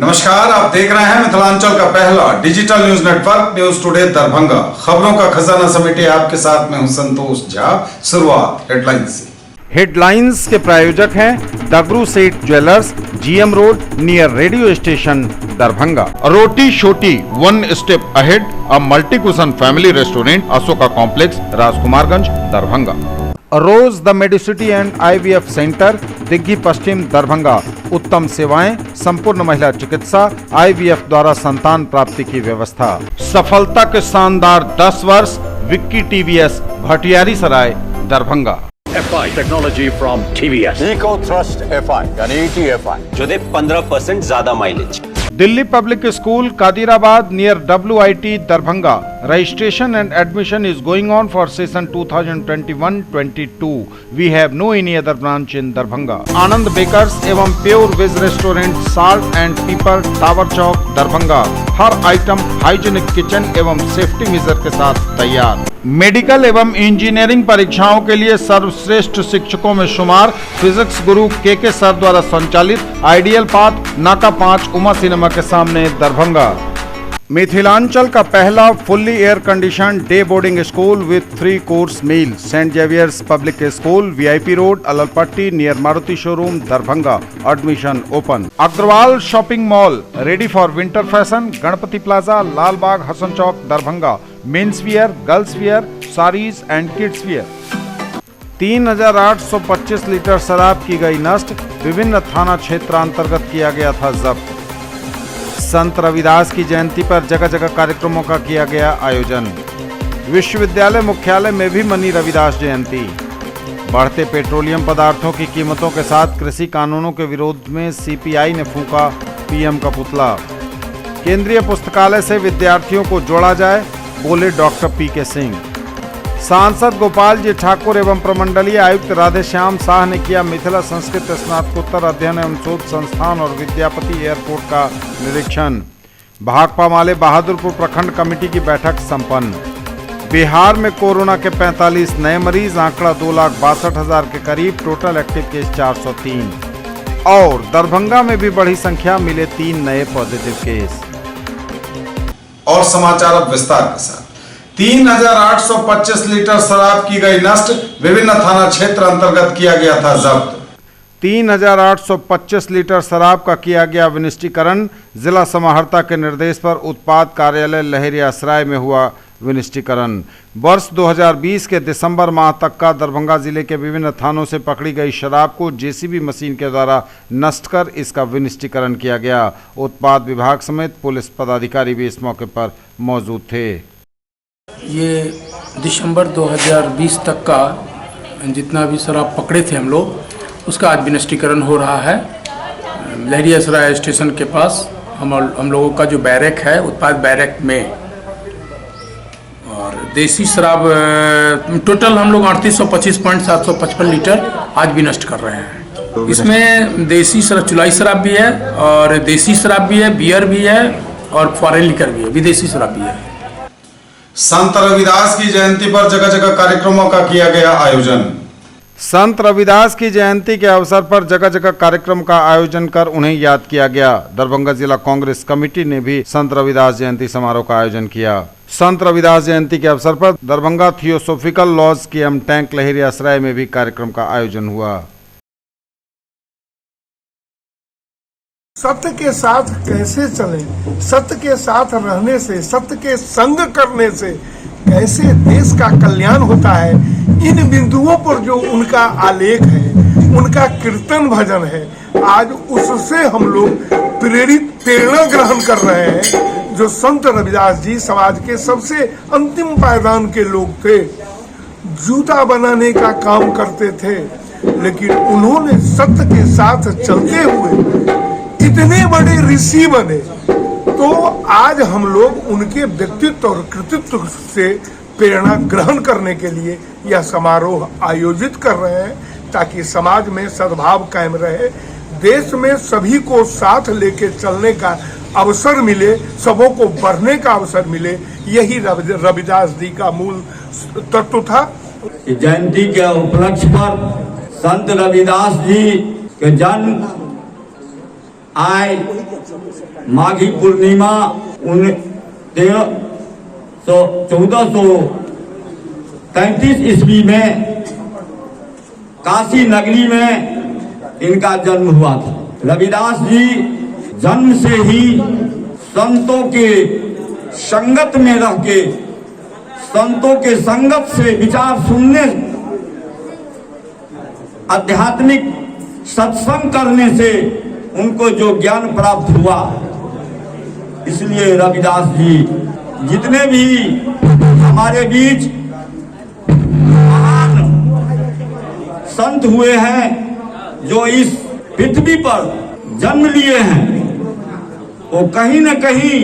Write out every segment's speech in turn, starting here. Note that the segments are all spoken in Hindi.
नमस्कार, आप देख रहे हैं मिथिलांचल का पहला digital news network news today Darbhanga. खबरों का खजाना समेटे आपके साथ में हूं संतोष झा। शुरुआत हेडलाइंस से। हेडलाइंस के प्रायोजक हैं Dagru Seth jewellers, GM road near radio station Darbhanga. Roti Shoti one step ahead, a multi cuisine family restaurant, Ashoka complex, Rajkumarganj, Darbhanga. Rose the Medicity and IVF centre, Digghi Paschim Darbhanga. उत्तम सेवाएं, संपूर्ण महिला चिकित्सा, आईवीएफ द्वारा संतान प्राप्ति की व्यवस्था। सफलता के शानदार 10 वर्ष, Vicky TVS, Bhatiyari Sarai, Darbhanga. FI technology from TVS, eco thrust FI यानी ETFI जो दे 15% ज्यादा mileage. Delhi Public School Kadirabad near WIT Darbhanga. Registration and admission is going on for session 2021-22. We have no any other branch in Darbhanga. Anand bakers एवं pure veg restaurant, salt and pepper, tower Chowk, Darbhanga. हर आइटम हाइजीनिक किचन एवं सेफ्टी मेजर के साथ तैयार। मेडिकल एवं इंजीनियरिंग परीक्षाओं के लिए सर्वश्रेष्ठ शिक्षकों में शुमार फिजिक्स गुरु के सर द्वारा संचालित आइडियल पाथ, नाका 5, उमा सिनेमा के सामने, दरभंगा। मिथिलांचल का पहला fully air condition day boarding school with 3 course meal, Saint Xavier's Public School, VIP road, Allalpatti near Maruti showroom, Darbhanga. Admission open. Agarwal shopping mall ready for winter fashion, Ganpati Plaza, Lal Bagh, Hasan Chowk, Darbhanga. Men's wear, girls wear, saris and kids wear. 3825 litre शराब की गई नष्ट, विभिन्न थाना क्षेत्र अंतर्गत किया गया था जब्त। संत रविदास की जयंती पर जगह जगह कार्यक्रमों का किया गया आयोजन। विश्वविद्यालय मुख्यालय में भी मनी रविदास जयंती। बढ़ते पेट्रोलियम पदार्थों की कीमतों के साथ कृषि कानूनों के विरोध में CPI ने फूंका PM का पुतला। केंद्रीय पुस्तकालय से विद्यार्थियों को जोड़ा जाए, बोले डॉक्टर PK सिंह। सांसद गोपाल जी ठाकुर एवं प्रमंडलीय आयुक्त राधेश्याम शाह ने किया मिथिला संस्कृत स्नातकोत्तर अध्ययन एवं शोध संस्थान और विद्यापति एयरपोर्ट का निरीक्षण। भाकपा माले बहादुरपुर प्रखंड कमेटी की बैठक संपन्न। बिहार में कोरोना के 45 नए मरीज, आंकड़ा 2,62,000 के करीब, टोटल एक्टिव केस 403। और दरभंगा में भी बड़ी संख्या, मिले 3 नए पॉजिटिव केस। और समाचार अब विस्तार के साथ। 3825 लीटर शराब की गई नष्ट, विभिन्न थाना क्षेत्र अंतर्गत किया गया था जब्त। 3825 लीटर शराब का किया गया विनिष्टीकरण। जिला समाहर्ता के निर्देश पर उत्पाद कार्यालय लहरियासराय में हुआ विनिष्टीकरण। वर्ष 2020 के दिसंबर माह तक का दरभंगा जिले के विभिन्न थानों से पकड़ी गई शराब को JCB मशीन के द्वारा नष्ट कर इसका विनिष्टीकरण किया गया। उत्पाद विभाग समेत पुलिस पदाधिकारी भी इस मौके पर मौजूद थे। ये दिसंबर 2020 तक का जितना भी शराब पकड़े थे हम लोग, उसका आज विनिष्टीकरण हो रहा है। लहरियासराय स्टेशन के पास हम लोगों का जो बैरक है, उत्पाद बैरक में, और देसी शराब टोटल हम लोग 3825.755 लीटर आज भी नष्ट कर रहे हैं। इसमें देसी शराब, चुलाई शराब भी है और देसी शराब भी है, बियर भी है और फॉरेन लिकर भी है, विदेशी शराब भी है। संत रविदास की जयंती पर जगह जगह कार्यक्रमों का किया गया आयोजन। संत रविदास की जयंती के अवसर पर जगह जगह कार्यक्रम का आयोजन कर उन्हें याद किया गया। दरभंगा जिला कांग्रेस कमेटी ने भी संत रविदास जयंती समारोह का आयोजन किया। संत रविदास जयंती के अवसर पर दरभंगा थियोसोफिकल लॉज के टैंक लहरियासराय में भी कार्यक्रम का आयोजन हुआ। सत्य के साथ कैसे चलें, सत्य के साथ रहने से, सत्य के संग करने से कैसे देश का कल्याण होता है, इन बिंदुओं पर जो उनका आलेख है, उनका कीर्तन भजन है, आज उससे हम लोग प्रेरणा ग्रहण कर रहे हैं। जो संत रविदास जी समाज के सबसे अंतिम पायदान के लोग थे, जूता बनाने का काम करते थे, लेकिन उन्होंने सत्य के साथ चलते हुए इतने बड़े ऋषि बने। तो आज हम लोग उनके व्यक्तित्व और कृतित्व से प्रेरणा ग्रहण करने के लिए यह समारोह आयोजित कर रहे हैं, ताकि समाज में सद्भाव कायम रहे, देश में सभी को साथ लेके चलने का अवसर मिले, सबों को बढ़ने का अवसर मिले। यही रविदास जी का मूल तत्व था। जयंती के उपलक्ष्य पर संत रविदास जी के जन्म आज माघी पूर्णिमा 1433 ईस्वी में काशी नगरी में इनका जन्म हुआ था। रविदास जी जन्म से ही संतों के संगत में रह के, संतों के संगत से विचार सुनने, आध्यात्मिक सत्संग करने से उनको जो ज्ञान प्राप्त हुआ, इसलिए रविदास जी जितने भी हमारे बीच महान संत हुए हैं, जो इस पृथ्वी पर जन्म लिए हैं, वो कहीं न कहीं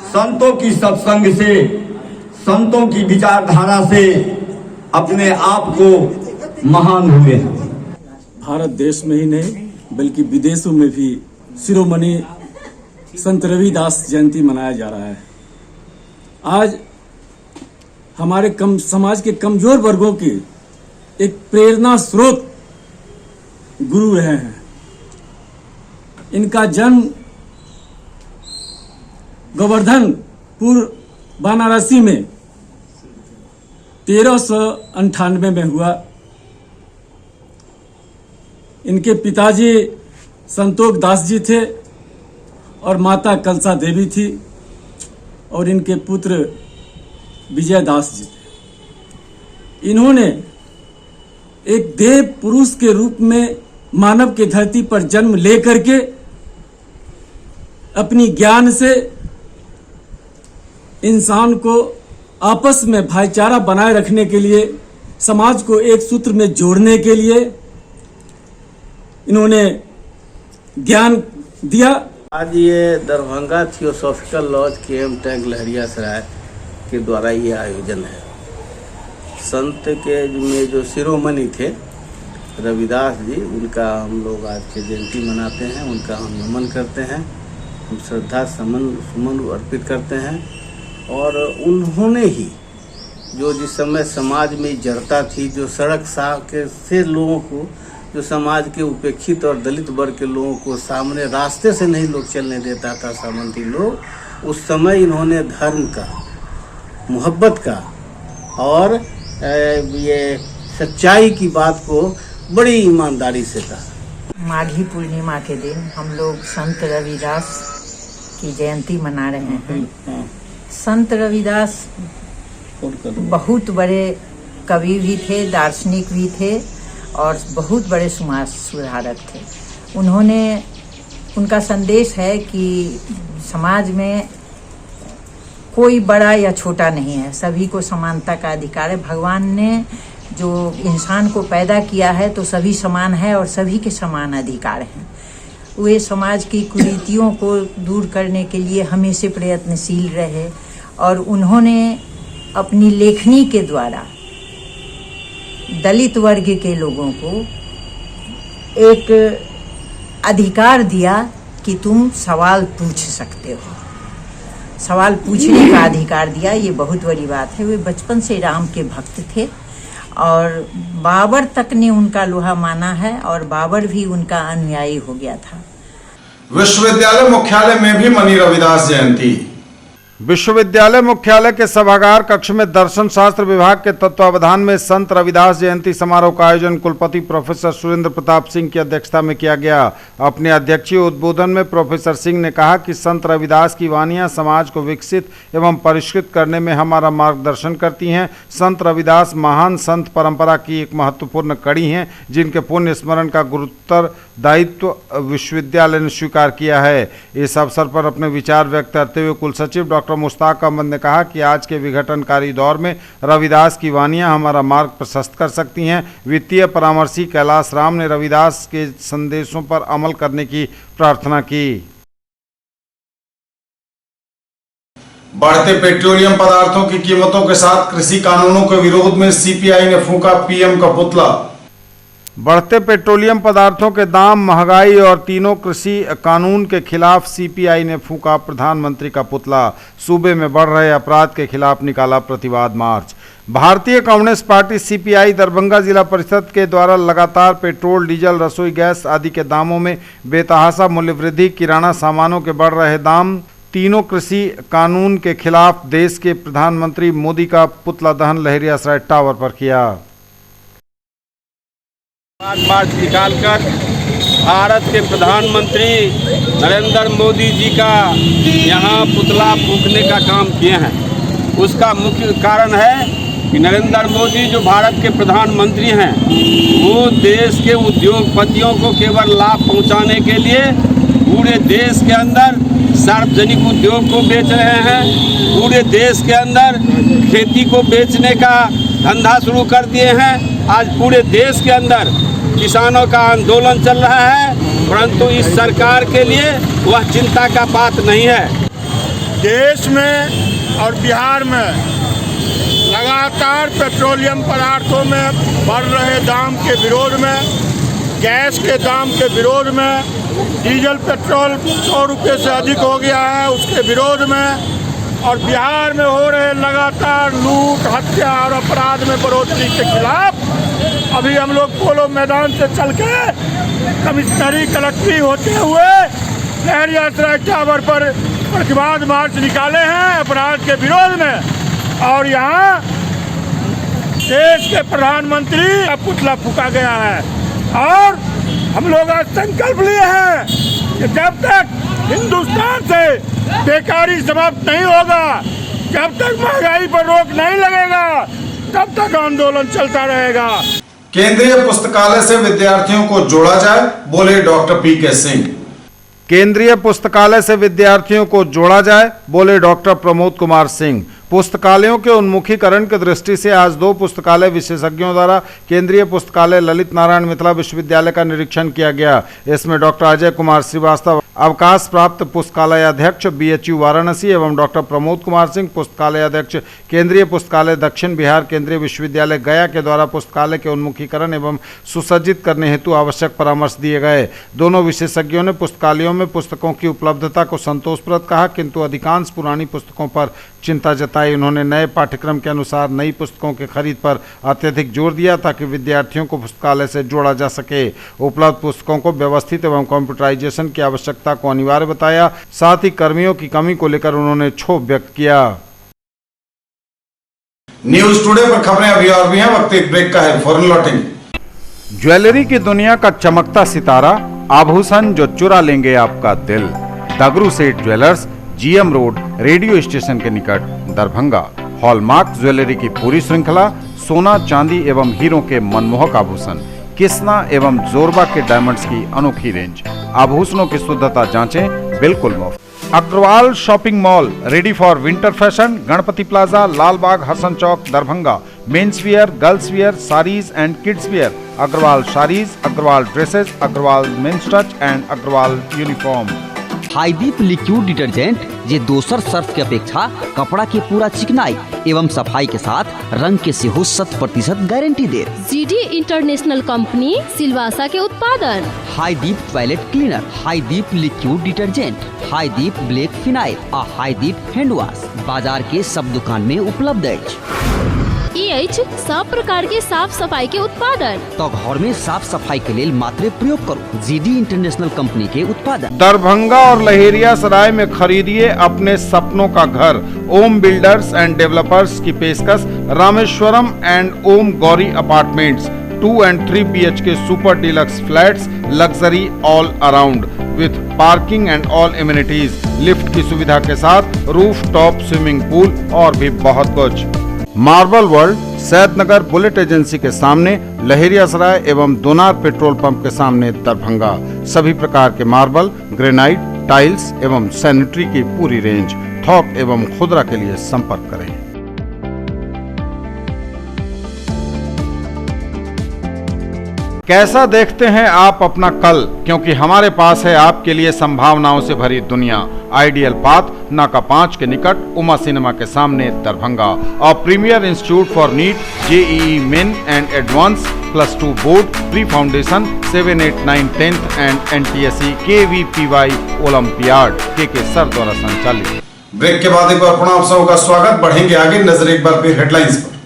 संतों की सत्संग से, संतों की विचारधारा से अपने आप को महान हुए हैं। भारत देश में ही नहीं बल्कि विदेशों में भी शिरोमणि संत रविदास जयंती मनाया जा रहा है। आज हमारे समाज के कमजोर वर्गों की एक प्रेरणा स्रोत गुरु रहे हैं। इनका जन्म गोवर्धनपुर वाराणसी में 1398 में हुआ। इनके पिताजी संतोष दास जी थे और माता कलसा देवी थी, और इनके पुत्र विजय दास जी थे। इन्होंने एक देव पुरुष के रूप में मानव के धरती पर जन्म लेकर के अपनी ज्ञान से इंसान को आपस में भाईचारा बनाए रखने के लिए, समाज को एक सूत्र में जोड़ने के लिए इन्होंने ज्ञान दिया। आज ये Darbhanga theosophical lodge KM Tank Laheriasarai के द्वारा ये आयोजन है। संत के में जो शिरोमणि थे रविदास जी, उनका हम लोग आज के जयंती मनाते हैं, उनका हम नमन करते हैं, हम श्रद्धा सुमन अर्पित करते हैं। और उन्होंने ही जो जिस समय समाज में जड़ता थी, जो सड़क से लोगों को, जो समाज के उपेक्षित और दलित वर्ग के लोगों को सामने रास्ते से नहीं लोग चलने देता था, सामंती लोग, उस समय इन्होंने धर्म का, मोहब्बत का और ये सच्चाई की बात को बड़ी ईमानदारी से कहा। माघी पूर्णिमा के दिन हम लोग संत रविदास की जयंती मना रहे हैं। संत रविदास बहुत बड़े कवि भी थे, दार्शनिक भी थे और बहुत बड़े समाज सुधारक थे। उनका संदेश है कि समाज में कोई बड़ा या छोटा नहीं है, सभी को समानता का अधिकार है। भगवान ने जो इंसान को पैदा किया है तो सभी समान है और सभी के समान अधिकार हैं। वे समाज की कुरीतियों को दूर करने के लिए हमेशा प्रयत्नशील रहे और उन्होंने अपनी लेखनी के द्वारा दलित वर्ग के लोगों को एक अधिकार दिया कि तुम सवाल पूछ सकते हो, सवाल पूछने का अधिकार दिया। ये बहुत बड़ी बात है। वे बचपन से राम के भक्त थे और बाबर तक ने उनका लोहा माना है और बाबर भी उनका अनुयायी हो गया था। विश्वविद्यालय मुख्यालय में भी मनी रविदास जयंती। विश्वविद्यालय मुख्यालय के सभागार कक्ष में दर्शन शास्त्र विभाग के तत्वावधान में संत रविदास जयंती समारोह का आयोजन कुलपति प्रोफेसर सुरेंद्र प्रताप सिंह की अध्यक्षता में किया गया। अपने अध्यक्षीय उद्बोधन में प्रोफेसर सिंह ने कहा कि संत रविदास की वाणियां समाज को विकसित एवं परिष्कृत करने में हमारा मार्गदर्शन करती हैं। संत रविदास महान संत परंपरा की एक महत्वपूर्ण कड़ी हैं, जिनके पुण्य स्मरण का गुरुतर दायित्व विश्वविद्यालय ने स्वीकार किया है। इस अवसर पर अपने विचार व्यक्त करते हुए कुलसचिव डॉक्टर मुश्ताक अहमद ने कहा कि आज के विघटनकारी दौर में रविदास की वाणियां हमारा मार्ग प्रशस्त कर सकती हैं। वित्तीय परामर्शी कैलाश राम ने रविदास के संदेशों पर अमल करने की प्रार्थना की। बढ़ते पेट्रोलियम पदार्थों की कीमतों के साथ कृषि कानूनों के विरोध में सीपीआई ने फूंका पीएम का पुतला। बढ़ते पेट्रोलियम पदार्थों के दाम, महंगाई और तीनों कृषि कानून के खिलाफ सीपीआई ने फूंका प्रधानमंत्री का पुतला। सूबे में बढ़ रहे अपराध के खिलाफ निकाला प्रतिवाद मार्च। भारतीय कम्युनिस्ट पार्टी सीपीआई दरभंगा जिला परिषद के द्वारा लगातार पेट्रोल, डीजल, रसोई गैस आदि के दामों में बेतहाशा मूल्य वृद्धि, किराना सामानों के बढ़ रहे दाम, तीनों कृषि कानून के खिलाफ देश के प्रधानमंत्री मोदी का पुतला दहन लहेरियासराय टावर पर किया। मार्च निकालकर भारत के प्रधानमंत्री नरेंद्र मोदी जी का यहाँ पुतला फूंकने का काम किए हैं। उसका मुख्य कारण है कि नरेंद्र मोदी जो भारत के प्रधानमंत्री हैं वो देश के उद्योगपतियों को केवल लाभ पहुंचाने के लिए पूरे देश के अंदर सार्वजनिक उद्योग को बेच रहे हैं, पूरे देश के अंदर खेती को बेचने का धंधा शुरू कर दिए हैं। आज पूरे देश के अंदर किसानों का आंदोलन चल रहा है, परंतु इस सरकार के लिए वह चिंता का बात नहीं है। देश में और बिहार में लगातार पेट्रोलियम पदार्थों में बढ़ रहे दाम के विरोध में, गैस के दाम के विरोध में, डीजल पेट्रोल 100 रुपये से अधिक हो गया है उसके विरोध में, और बिहार में हो रहे लगातार लूट, हत्या और अपराध में बढ़ोतरी के खिलाफ अभी हम लोग पोलो मैदान से चल के कमिश्नरी कलेक्ट्री होते हुए लहेरियासराय टावर पर प्रतिवाद मार्च निकाले हैं अपराध के विरोध में। और यहाँ देश के प्रधानमंत्री का पुतला फूंका गया है और हम लोग आज संकल्प लिए हैं कि जब तक हिंदुस्तान से बेकारी समाप्त नहीं होगा, जब तक महंगाई पर रोक नहीं लगेगा, तब तक आंदोलन चलता रहेगा। केंद्रीय पुस्तकालय से विद्यार्थियों को जोड़ा जाए, बोले डॉक्टर पीके सिंह। केंद्रीय पुस्तकालय से विद्यार्थियों को जोड़ा जाए, बोले डॉक्टर प्रमोद कुमार सिंह। पुस्तकालयों के उन्मुखीकरण की दृष्टि से आज 2 पुस्तकालय विशेषज्ञों द्वारा केंद्रीय पुस्तकालय ललित नारायण मिथिला विश्वविद्यालय का निरीक्षण किया गया। इसमें डॉक्टर अजय कुमार श्रीवास्तव, अवकाश प्राप्त पुस्तकालय अध्यक्ष BHU वाराणसी, एवं डॉक्टर प्रमोद कुमार सिंह, पुस्तकालय अध्यक्ष केंद्रीय पुस्तकालय दक्षिण बिहार केंद्रीय विश्वविद्यालय गया के द्वारा पुस्तकालय के उन्मुखीकरण एवं सुसज्जित करने हेतु आवश्यक परामर्श दिए गए। दोनों विशेषज्ञों ने पुस्तकालयों में पुस्तकों की उपलब्धता को संतोषप्रद कहा, किंतु अधिकांश पुरानी पुस्तकों पर चिंता जताई। उन्होंने नए पाठ्यक्रम के अनुसार नई पुस्तकों के खरीद पर अत्यधिक जोर दिया ताकि विद्यार्थियों को पुस्तकालय से जोड़ा जा सके। उपलब्ध पुस्तकों को व्यवस्थित एवं कंप्यूटराइजेशन की आवश्यकता को अनिवार्य बताया। साथ ही कर्मियों की कमी को लेकर उन्होंने क्षोभ व्यक्त किया। न्यूज टुडे पर खबरें अभी और भी हैं, वक्त एक ब्रेक का है, फौरन लौटेंगे। ज्वेलरी की दुनिया का चमकता सितारा, आभूषण जो चुरा लेंगे आपका दिल। दगरू Seth jewellers, GM road, radio station के निकट, दरभंगा। हॉलमार्क ज्वेलरी की पूरी श्रृंखला, सोना, चांदी एवं हीरों के मनमोहक आभूषण, किस्ना एवं जोरबा के डायमंड्स की अनोखी रेंज। आभूषणों की शुद्धता जांचें, बिल्कुल मुफ्त। Agarwal shopping mall, ready for winter fashion, Ganpati plaza, Lalbagh, Hasan Chowk, Darbhanga. Men's wear, girls wear, saris and kids wear, Agarwal sarees, Agarwal dresses, Agarwal men's touch and Agarwal uniform. Haideep liquid detergent जे दोसर सर्फ के अपेक्षा कपड़ा के पूरा चिकनाई एवं सफाई के साथ रंग के सेहो 100% गारंटी दे। GD इंटरनेशनल कंपनी सिलवासा के उत्पादन। Haideep toilet cleaner, Haideep liquid detergent, Haideep black phenyl आ हाईदीप हैंड वॉश बाजार के सब दुकान में उपलब्ध है। सब प्रकार के साफ सफाई के उत्पादन तो घर में साफ सफाई के लिए मात्र प्रयोग करो GD इंटरनेशनल कंपनी के उत्पादन। दरभंगा और लहेरियासराय में खरीदिए अपने सपनों का घर। ओम बिल्डर्स एंड डेवलपर्स की पेशकश, Rameshwaram and Om Gauri apartments, 2 and 3 BHK super deluxe flats, luxury all around with parking and all amenities, lift की सुविधा के साथ, रूफ टॉप स्विमिंग पूल और भी बहुत कुछ। Marble world, Saidnagar bullet agency के सामने, लहेरियासराय एवं दोनार पेट्रोल पंप के सामने, दरभंगा। सभी प्रकार के मार्बल, ग्रेनाइट, टाइल्स एवं सैनिटरी की पूरी रेंज। थोक एवं खुदरा के लिए संपर्क करें। कैसा देखते हैं आप अपना कल, क्योंकि हमारे पास है आपके लिए संभावनाओं से भरी दुनिया। आइडियल पाथ, नाका 5 के निकट, उमा सिनेमा के सामने, दरभंगा। और premier institute for NEET, JEE main and advance, +2 board, pre foundation, 7, 8, 9, 10th and NTSE KVPY olympiad के सर द्वारा संचालित। ब्रेक के बाद एक बार पुनः आप सबका स्वागत। बढ़ेंगे आगे, नजर एक बार फिर हेडलाइंस पर।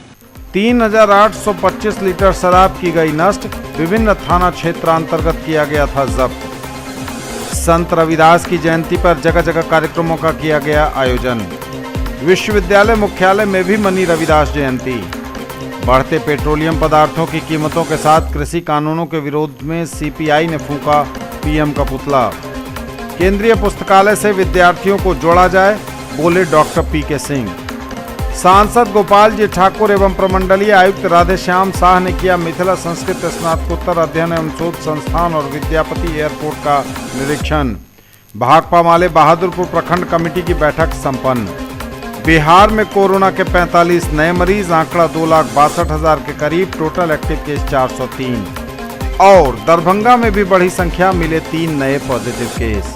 3,825 लीटर शराब की गई नष्ट, विभिन्न थाना क्षेत्र अंतर्गत किया गया था जब्त। संत रविदास की जयंती पर जगह जगह कार्यक्रमों का किया गया आयोजन। विश्वविद्यालय मुख्यालय में भी मनी रविदास जयंती। बढ़ते पेट्रोलियम पदार्थों की कीमतों के साथ कृषि कानूनों के विरोध में सीपीआई ने फूंका पीएम का पुतला। केंद्रीय पुस्तकालय से विद्यार्थियों को जोड़ा जाए, बोले डॉक्टर पीके सिंह। सांसद गोपाल जी ठाकुर एवं प्रमंडलीय आयुक्त राधेश्याम शाह ने किया मिथिला संस्कृत स्नातकोत्तर अध्ययन एवं शोध संस्थान और विद्यापति एयरपोर्ट का निरीक्षण। भाकपा माले बहादुरपुर प्रखंड कमेटी की बैठक संपन्न। बिहार में कोरोना के 45 नए मरीज, आंकड़ा 2,62,000 के करीब, टोटल एक्टिव केस 403। और दरभंगा में भी बड़ी संख्या, मिले 3 नए पॉजिटिव केस।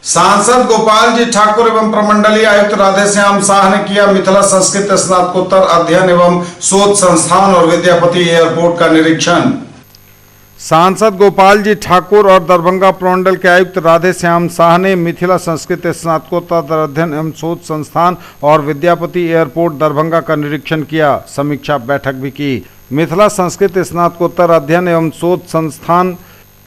सांसद गोपाल जी ठाकुर एवं प्रमंडलीय आयुक्त राधेश्याम शाह ने किया मिथिला संस्कृत स्नातकोत्तर अध्ययन एवं शोध संस्थान और विद्यापति एयरपोर्ट का निरीक्षण। सांसद गोपाल जी ठाकुर और दरभंगा प्रमंडल के आयुक्त राधेश्याम शाह ने मिथिला संस्कृत स्नातकोत्तर अध्ययन एवं शोध संस्थान और विद्यापति एयरपोर्ट दरभंगा का निरीक्षण किया, समीक्षा बैठक भी की। मिथिला संस्कृत स्नातकोत्तर अध्ययन एवं शोध संस्थान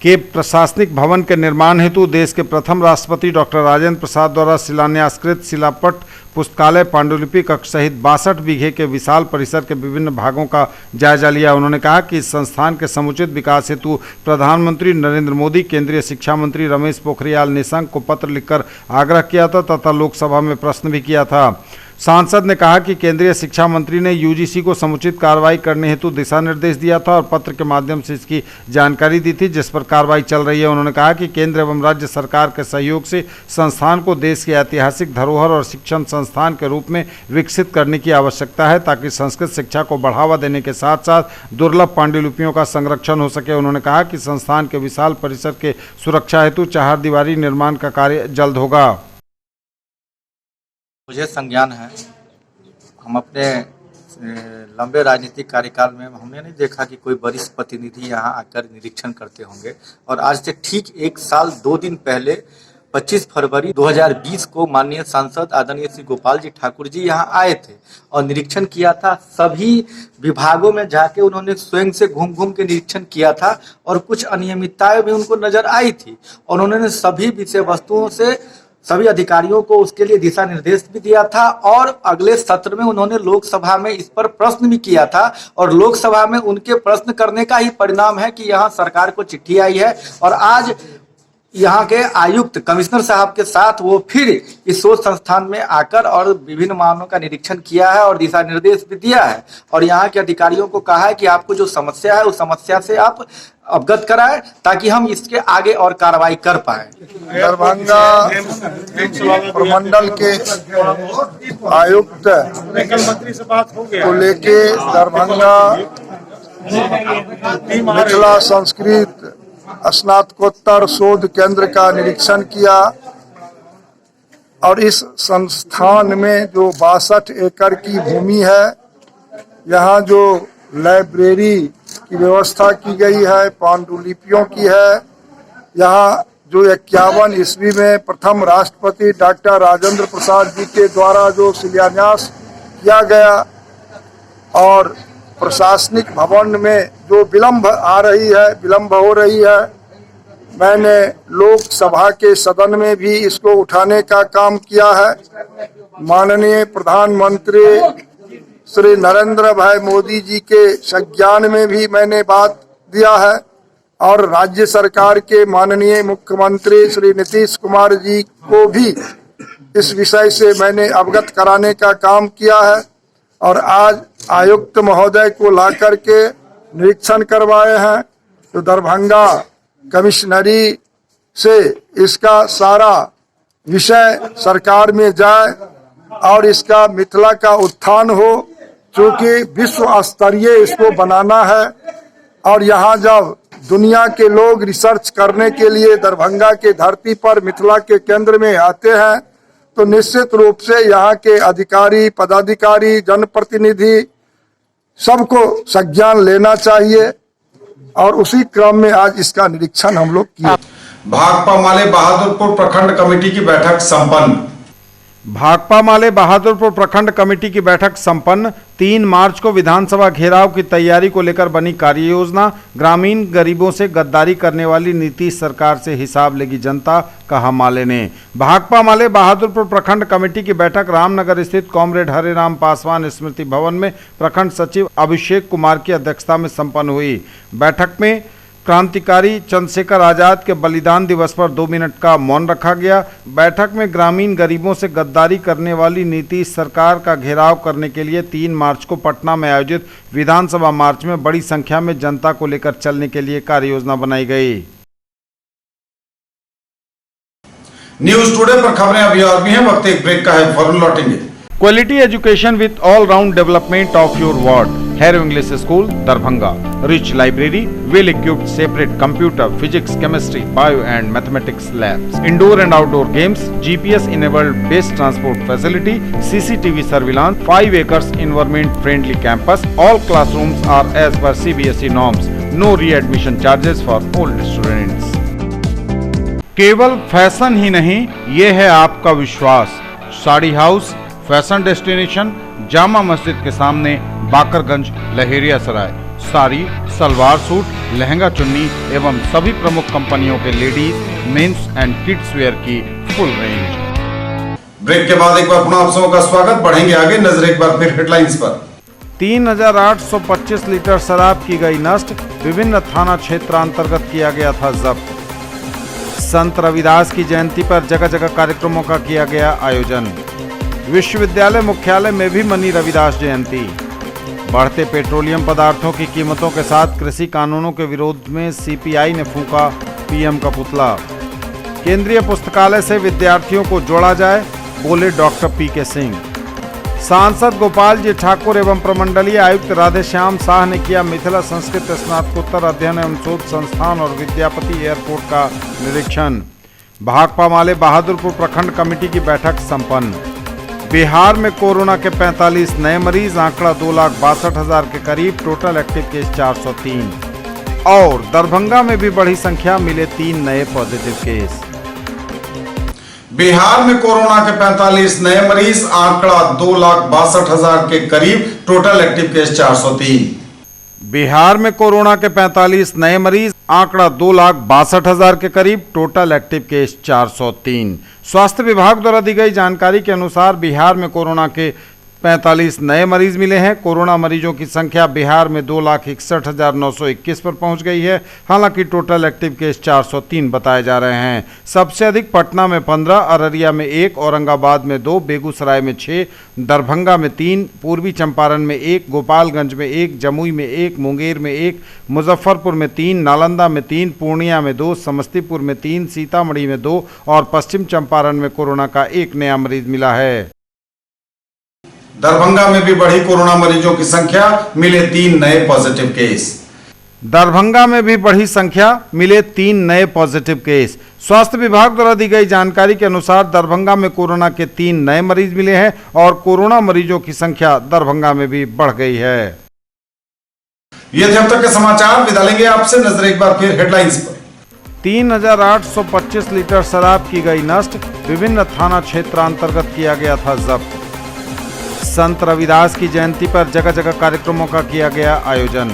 के प्रशासनिक भवन के निर्माण हेतु देश के प्रथम राष्ट्रपति डॉक्टर राजेंद्र प्रसाद द्वारा शिलान्यासकृत शिलापट पुस्तकालय पांडुलिपि कक्ष सहित 62 बीघे के विशाल परिसर के विभिन्न भागों का जायजा लिया। उन्होंने कहा कि इस संस्थान के समुचित विकास हेतु प्रधानमंत्री नरेंद्र मोदी, केंद्रीय शिक्षा मंत्री रमेश पोखरियाल निशंक को पत्र लिखकर आग्रह किया था तथा लोकसभा में प्रश्न भी किया था। सांसद ने कहा कि केंद्रीय शिक्षा मंत्री ने यूजीसी को समुचित कार्रवाई करने हेतु दिशा निर्देश दिया था और पत्र के माध्यम से इसकी जानकारी दी थी, जिस पर कार्रवाई चल रही है। उन्होंने कहा कि केंद्र एवं राज्य सरकार के सहयोग से संस्थान को देश की ऐतिहासिक धरोहर और शिक्षण संस्थान के रूप में विकसित करने की आवश्यकता है, ताकि संस्कृत शिक्षा को बढ़ावा देने के साथ साथ दुर्लभ पांडुलिपियों का संरक्षण हो सके। उन्होंने कहा कि संस्थान के विशाल परिसर के सुरक्षा हेतु चहारदीवारी निर्माण का कार्य जल्द होगा। मुझे संज्ञान है, हम अपने लंबे राजनीतिक कार्यकाल में हमने नहीं देखा कि कोई वरिष्ठ प्रतिनिधि यहाँ आकर निरीक्षण करते होंगे। और आज से ठीक 1 साल 2 दिन पहले 25 फरवरी 2020 को माननीय सांसद आदरणीय श्री गोपाल जी ठाकुर जी यहाँ आए थे और निरीक्षण किया था। सभी विभागों में जाके उन्होंने स्वयं से घूम घूम के निरीक्षण किया था और कुछ अनियमितताएं भी उनको नजर आई थी और उन्होंने सभी विषय वस्तुओं से सभी अधिकारियों को उसके लिए दिशा निर्देश भी दिया था और अगले सत्र में उन्होंने लोकसभा में इस पर प्रश्न भी किया था और लोकसभा में उनके प्रश्न करने का ही परिणाम है कि यहाँ सरकार को चिट्ठी आई है और आज यहाँ के आयुक्त कमिश्नर साहब के साथ वो फिर इस शोध संस्थान में आकर और विभिन्न मामलों का निरीक्षण किया है और दिशा निर्देश भी दिया है और यहाँ के अधिकारियों को कहा है कि आपको जो समस्या है उस समस्या से आप अवगत कराएं ताकि हम इसके आगे और कार्रवाई कर पाए। दरभंगा प्रमंडल के आयुक्त को लेके दरभंगा मिथिला संस्कृत स्नातकोत्तर शोध केंद्र का निरीक्षण किया और इस संस्थान में जो 62 एकड़ की भूमि है, यहाँ जो लाइब्रेरी की व्यवस्था की गई है, पांडुलिपियों की है, यहाँ जो 51 ईस्वी में प्रथम राष्ट्रपति डॉक्टर राजेंद्र प्रसाद जी के द्वारा जो शिलान्यास किया गया और प्रशासनिक भवन में जो विलंब हो रही है, मैंने लोकसभा के सदन में भी इसको उठाने का काम किया है। माननीय प्रधानमंत्री श्री नरेंद्र भाई मोदी जी के संज्ञान में भी मैंने बात दिया है और राज्य सरकार के माननीय मुख्यमंत्री श्री नीतीश कुमार जी को भी इस विषय से मैंने अवगत कराने का काम किया है और आज आयुक्त महोदय को ला करके निरीक्षण करवाए हैं। तो दरभंगा कमिश्नरी से इसका सारा विषय सरकार में जाए और इसका मिथिला का उत्थान हो, क्योंकि विश्व स्तरीय इसको बनाना है और यहाँ जब दुनिया के लोग रिसर्च करने के लिए दरभंगा के धरती पर मिथिला के केंद्र में आते हैं तो निश्चित रूप से यहाँ के अधिकारी, पदाधिकारी, जनप्रतिनिधि सबको संज्ञान लेना चाहिए और उसी क्रम में आज इसका निरीक्षण हम लोग किए। भाकपा माले बहादुरपुर प्रखंड कमेटी की बैठक संपन्न। भाकपा माले बहादुरपुर प्रखंड कमेटी की बैठक संपन्न। 3 मार्च को विधानसभा घेराव की तैयारी को लेकर बनी कार्ययोजना। ग्रामीण गरीबों से गद्दारी करने वाली नीतीश सरकार से हिसाब लेगी जनता, कहा माले ने। भाकपा माले बहादुरपुर प्रखंड कमेटी की बैठक रामनगर स्थित कॉमरेड हरेराम पासवान स्मृति भवन में प्रखंड सचिव अभिषेक कुमार की अध्यक्षता में संपन्न हुई। बैठक में क्रांतिकारी चंद्रशेखर आजाद के बलिदान दिवस पर 2 मिनट का मौन रखा गया। बैठक में ग्रामीण गरीबों से गद्दारी करने वाली नीतीश सरकार का घेराव करने के लिए 3 मार्च को पटना में आयोजित विधानसभा मार्च में बड़ी संख्या में जनता को लेकर चलने के लिए कार्ययोजना बनाई गई। न्यूज टुडे पर खबरें अभी और भी हैं, वक्त एक ब्रेक का है, फौरन लौटेंगे। Quality education with all round development of your ward. Harrow English school Darbhanga, rich library, well equipped separate computer, physics, chemistry, bio and mathematics labs, indoor and outdoor games, GPS enabled based transport facility, CCTV surveillance, 5 acres environment friendly campus. All classrooms are as per CBSE norms. No re-admission charges for old students. केवल फैशन ही नहीं, ये है आपका विश्वास। Sari house fashion destination, Jama Masjid के सामने, बाकरगंज, लहेरिया सराय। साड़ी, सलवार सूट, लहंगा चुन्नी एवं सभी प्रमुख कंपनियों के ladies, men's and kids wear की फुल रेंज। ब्रेक के बाद एक बार पुनः आप सबों का स्वागत। बढ़ेंगे आगे, नजर एक बार फिर हेडलाइंस पर। 3825 लीटर शराब की गई नष्ट। विभिन्न थाना क्षेत्रांतर्गत किया गया था जब्त। संत रविदास की जयंती पर जगह जगह कार्यक्रमों का किया गया आयोजन। विश्वविद्यालय मुख्यालय में भी मनी रविदास जयंती। बढ़ते पेट्रोलियम पदार्थों की कीमतों के साथ कृषि कानूनों के विरोध में सीपीआई ने फूंका पीएम का पुतला। केंद्रीय पुस्तकालय से विद्यार्थियों को जोड़ा जाए, बोले डॉक्टर पीके सिंह। सांसद गोपाल जी ठाकुर एवं प्रमंडलीय आयुक्त राधेश्याम शाह ने किया मिथिला संस्कृत स्नातकोत्तर अध्ययन एवं शोध संस्थान और विद्यापति एयरपोर्ट का निरीक्षण। भाकपा माले बहादुरपुर प्रखंड कमेटी की बैठक संपन्न। बिहार में कोरोना के 45 नए मरीज, आंकड़ा 2,62,000 के करीब, टोटल एक्टिव केस 403। और दरभंगा में भी बड़ी संख्या, मिले 3 नए पॉजिटिव केस। बिहार में कोरोना के 45 नए मरीज, आंकड़ा 2,62,000 के करीब, टोटल एक्टिव केस 403। बिहार में कोरोना के 45 नए मरीज, आंकड़ा 2,62,000 के करीब, टोटल एक्टिव केस 403। स्वास्थ्य विभाग द्वारा दी गई जानकारी के अनुसार बिहार में कोरोना के 45 नए मरीज मिले हैं। कोरोना मरीजों की संख्या बिहार में 2,61,921 पर पहुंच गई है। हालांकि टोटल एक्टिव केस 403 बताए जा रहे हैं। सबसे अधिक पटना में 15, अररिया में 1, औरंगाबाद में 2, बेगूसराय में 6, दरभंगा में 3, पूर्वी चंपारण में 1, गोपालगंज में 1, जमुई में 1, मुंगेर में 1, मुजफ्फरपुर में 3, नालंदा में 3, पूर्णिया में 2, समस्तीपुर में 3, सीतामढ़ी में 2 और पश्चिम चंपारण में कोरोना का 1 नया मरीज मिला है। दरभंगा में भी बढ़ी कोरोना मरीजों की संख्या, मिले 3 नए पॉजिटिव केस। दरभंगा में भी बढ़ी संख्या, मिले 3 नए पॉजिटिव केस। स्वास्थ्य विभाग द्वारा दी गई जानकारी के अनुसार दरभंगा में कोरोना के 3 नए मरीज मिले हैं और कोरोना मरीजों की संख्या दरभंगा में भी बढ़ गई है। ये थे अब तक के समाचार। विदा लेंगे आपसे, नजर एक बार फिर हेडलाइंस पर। 3825 लीटर शराब की गई नष्ट। विभिन्न थाना क्षेत्रांतर्गत किया गया था जब्त। संत रविदास की जयंती पर जगह जगह कार्यक्रमों का किया गया आयोजन।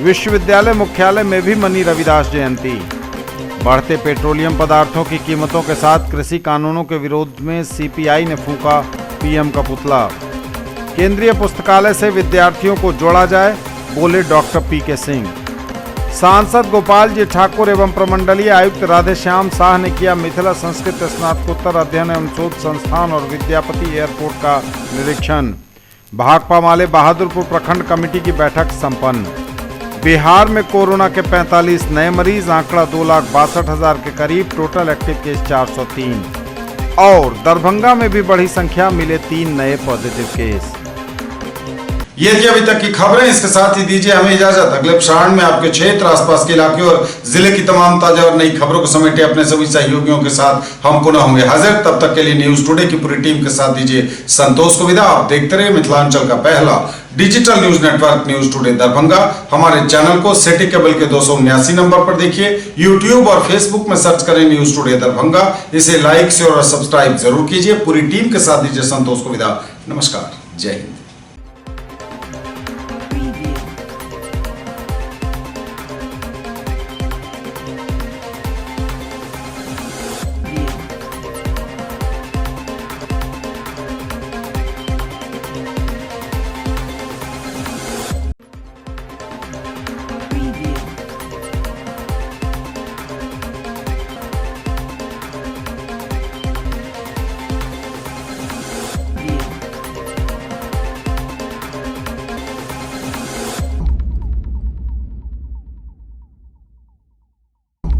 विश्वविद्यालय मुख्यालय में भी मनी रविदास जयंती। बढ़ते पेट्रोलियम पदार्थों की कीमतों के साथ कृषि कानूनों के विरोध में सीपीआई ने फूंका पीएम का पुतला। केंद्रीय पुस्तकालय से विद्यार्थियों को जोड़ा जाए, बोले डॉक्टर पीके सिंह। सांसद गोपाल जी ठाकुर एवं प्रमंडलीय आयुक्त राधेश्याम शाह ने किया मिथिला संस्कृत स्नातकोत्तर अध्ययन एवं शोध संस्थान और विद्यापति एयरपोर्ट का निरीक्षण। भाकपा माले बहादुरपुर प्रखंड कमेटी की बैठक संपन्न। बिहार में कोरोना के 45 नए मरीज, आंकड़ा 2,62,000 के करीब, टोटल एक्टिव केस 403। और दरभंगा में भी बढ़ी संख्या, मिले 3 नए पॉजिटिव केस। ये थी अभी तक की खबरें। इसके साथ ही दीजिए हमें इजाजत। अगले प्रसारण में आपके क्षेत्र, आसपास के इलाके और जिले की तमाम ताजा और नई खबरों को समेटे अपने सभी सहयोगियों के साथ हम पुनः होंगे हाजिर। तब तक के लिए न्यूज टुडे की पूरी टीम के साथ दीजिए संतोष को विदा। आप देखते रहिए मिथिलांचल का पहला digital news network news today Darbhanga. हमारे चैनल को सिटी केबल के 279 नंबर पर देखिए। यूट्यूब और फेसबुक में सर्च करें न्यूज टुडे दरभंगा। इसे लाइक, शेयर और सब्सक्राइब जरूर कीजिए। पूरी टीम के साथ दीजिए संतोष को विदा। नमस्कार, जय हिंद।